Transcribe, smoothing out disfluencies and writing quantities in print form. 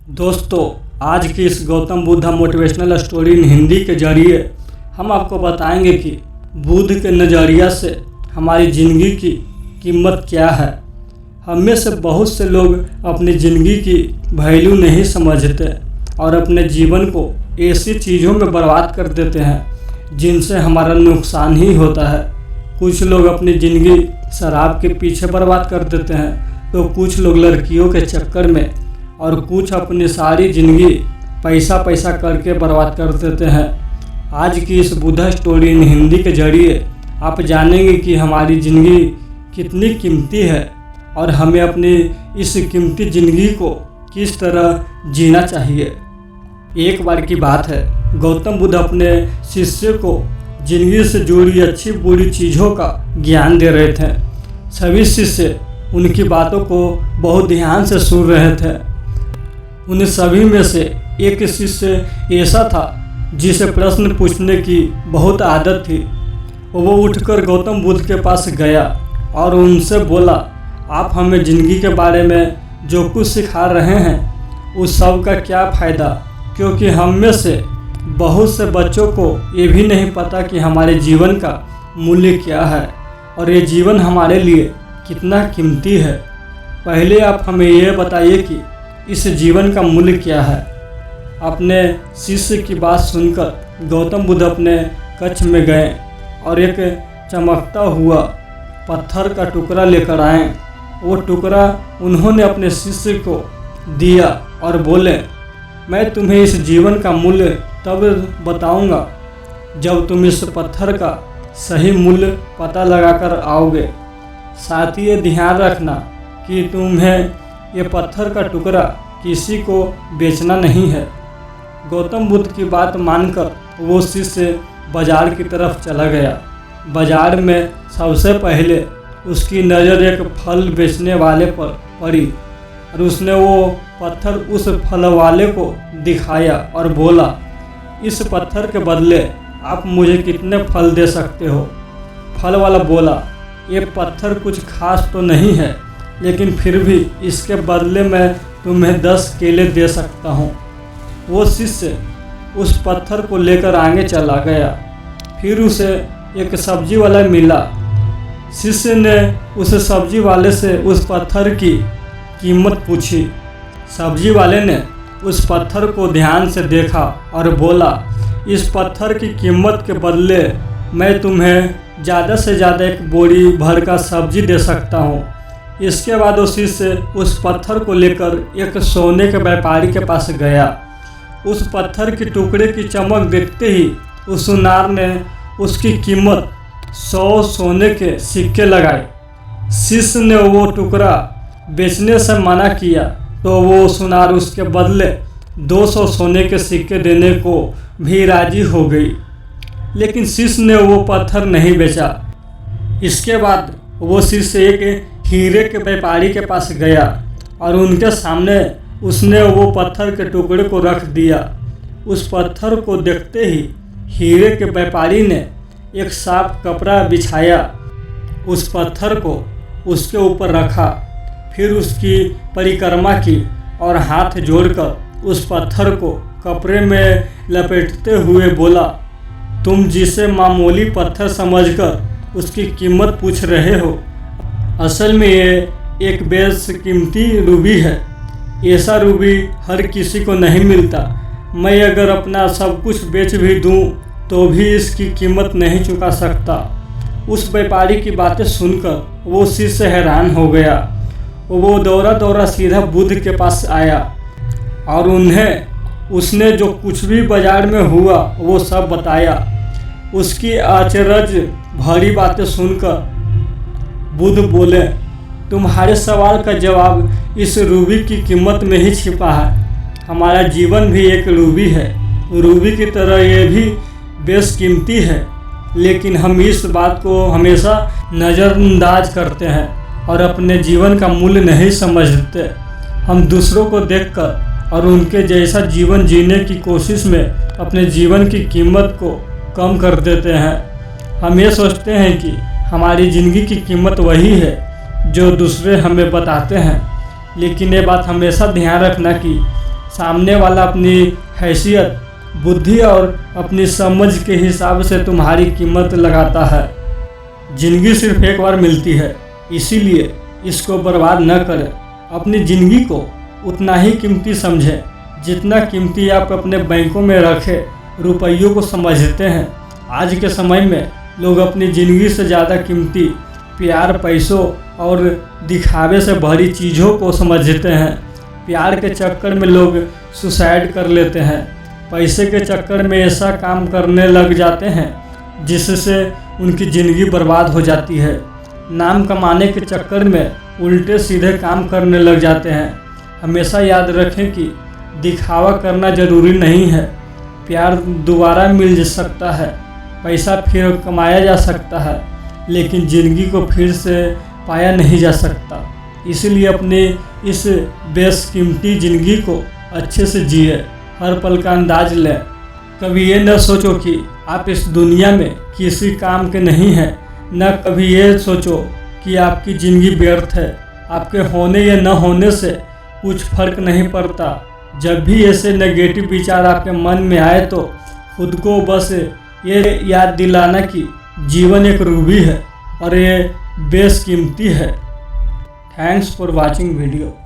दोस्तों, आज की इस Gautam Buddha motivational story in Hindi के जरिए हम आपको बताएंगे कि बुद्ध के नज़रिया से हमारी ज़िंदगी की कीमत क्या है। हम में से बहुत से लोग अपनी ज़िंदगी की वैल्यू नहीं समझते और अपने जीवन को ऐसी चीज़ों में बर्बाद कर देते हैं जिनसे हमारा नुकसान ही होता है। कुछ लोग अपनी ज़िंदगी शराब के पीछे बर्बाद कर देते हैं, तो कुछ लोग लड़कियों के चक्कर में और कुछ अपनी सारी ज़िंदगी पैसा करके बर्बाद कर देते हैं। आज की इस बुद्धा स्टोरी इन हिंदी के जरिए आप जानेंगे कि हमारी ज़िंदगी कितनी कीमती है और हमें अपनी इस कीमती ज़िंदगी को किस तरह जीना चाहिए। एक बार की बात है, गौतम बुद्ध अपने शिष्य को ज़िंदगी से जुड़ी अच्छी बुरी चीज़ों का ज्ञान दे रहे थे। सभी शिष्य उनकी बातों को बहुत ध्यान से सुन रहे थे। उन सभी में से एक शिष्य ऐसा था जिसे प्रश्न पूछने की बहुत आदत थी। वो उठकर गौतम बुद्ध के पास गया और उनसे बोला, आप हमें ज़िंदगी के बारे में जो कुछ सिखा रहे हैं उस सब का क्या फ़ायदा, क्योंकि हम में से बहुत से बच्चों को ये भी नहीं पता कि हमारे जीवन का मूल्य क्या है और ये जीवन हमारे लिए कितना कीमती है। पहले आप हमें यह बताइए कि इस जीवन का मूल्य क्या है। अपने शिष्य की बात सुनकर गौतम बुद्ध अपने कक्ष में गए और एक चमकता हुआ पत्थर का टुकड़ा लेकर आए। वो टुकड़ा उन्होंने अपने शिष्य को दिया और बोले, मैं तुम्हें इस जीवन का मूल्य तब बताऊंगा जब तुम इस पत्थर का सही मूल्य पता लगाकर आओगे। साथ ही ये ध्यान रखना कि तुम्हें ये पत्थर का टुकड़ा किसी को बेचना नहीं है। गौतम बुद्ध की बात मानकर वो शिष्य बाजार की तरफ चला गया। बाजार में सबसे पहले उसकी नज़र एक फल बेचने वाले पर पड़ी और उसने वो पत्थर उस फल वाले को दिखाया और बोला, इस पत्थर के बदले आप मुझे कितने फल दे सकते हो। फल वाला बोला, ये पत्थर कुछ खास तो नहीं है, लेकिन फिर भी इसके बदले मैं तुम्हें 10 केले दे सकता हूँ। वो शिष्य उस पत्थर को लेकर आगे चला गया। फिर उसे एक सब्जी वाला मिला। शिष्य ने उस सब्जी वाले से उस पत्थर की कीमत पूछी। सब्जी वाले ने उस पत्थर को ध्यान से देखा और बोला, इस पत्थर की कीमत के बदले मैं तुम्हें ज़्यादा से ज़्यादा एक बोरी भर का सब्जी दे सकता हूँ। इसके बाद वो शिष्य उस पत्थर को लेकर एक सोने के व्यापारी के पास गया। उस पत्थर के टुकड़े की चमक देखते ही उस सुनार ने उसकी कीमत 100 सोने के सिक्के लगाए। शिष्य ने वो टुकड़ा बेचने से मना किया तो वो सुनार उसके बदले 200 सोने के सिक्के देने को भी राजी हो गई, लेकिन शिष्य ने वो पत्थर नहीं बेचा। इसके बाद वो शिष्य एक हीरे के व्यापारी के पास गया और उनके सामने उसने वो पत्थर के टुकड़े को रख दिया। उस पत्थर को देखते ही हीरे के व्यापारी ने एक साफ कपड़ा बिछाया, उस पत्थर को उसके ऊपर रखा, फिर उसकी परिक्रमा की और हाथ जोड़कर उस पत्थर को कपड़े में लपेटते हुए बोला, तुम जिसे मामूली पत्थर समझकर उसकी कीमत पूछ रहे हो, असल में ये एक बेशकीमती रूबी है। ऐसा रूबी हर किसी को नहीं मिलता। मैं अगर अपना सब कुछ बेच भी दूं तो भी इसकी कीमत नहीं चुका सकता। उस व्यापारी की बातें सुनकर वो शिष्य हैरान हो गया। वो दौड़ा सीधा बुद्ध के पास आया और उसने जो कुछ भी बाजार में हुआ वो सब बताया। उसकी आश्चर्य भरी बातें सुनकर बुद्ध बोले, तुम्हारे सवाल का जवाब इस रूबी की कीमत में ही छिपा है। हमारा जीवन भी एक रूबी है। रूबी की तरह ये भी बेशकीमती है, लेकिन हम इस बात को हमेशा नज़रअंदाज करते हैं और अपने जीवन का मूल्य नहीं समझते। हम दूसरों को देखकर और उनके जैसा जीवन जीने की कोशिश में अपने जीवन की कीमत को कम कर देते हैं। हम ये सोचते हैं कि हमारी ज़िंदगी की कीमत वही है जो दूसरे हमें बताते हैं, लेकिन ये बात हमेशा ध्यान रखना कि सामने वाला अपनी हैसियत, बुद्धि और अपनी समझ के हिसाब से तुम्हारी कीमत लगाता है। जिंदगी सिर्फ एक बार मिलती है, इसीलिए इसको बर्बाद न करें। अपनी ज़िंदगी को उतना ही कीमती समझें जितना कीमती आप अपने बैंकों में रखे रुपयों को समझते हैं। आज के समय में लोग अपनी ज़िंदगी से ज़्यादा कीमती प्यार, पैसों और दिखावे से भरी चीज़ों को समझते हैं। प्यार के चक्कर में लोग सुसाइड कर लेते हैं, पैसे के चक्कर में ऐसा काम करने लग जाते हैं जिससे उनकी ज़िंदगी बर्बाद हो जाती है। नाम कमाने के चक्कर में उल्टे सीधे काम करने लग जाते हैं। हमेशा याद रखें कि दिखावा करना ज़रूरी नहीं है। प्यार दोबारा मिल सकता है, पैसा फिर कमाया जा सकता है, लेकिन ज़िंदगी को फिर से पाया नहीं जा सकता। इसलिए अपने इस बेशकीमती ज़िंदगी को अच्छे से जिए, हर पल का अंदाज लें। कभी ये न सोचो कि आप इस दुनिया में किसी काम के नहीं हैं, न कभी ये सोचो कि आपकी ज़िंदगी व्यर्थ है। आपके होने या न होने से कुछ फर्क नहीं पड़ता। जब भी ऐसे नेगेटिव विचार आपके मन में आए तो खुद को बस ये याद दिलाना कि जीवन एक रूबी है और ये बेशकीमती है। Thanks for watching video.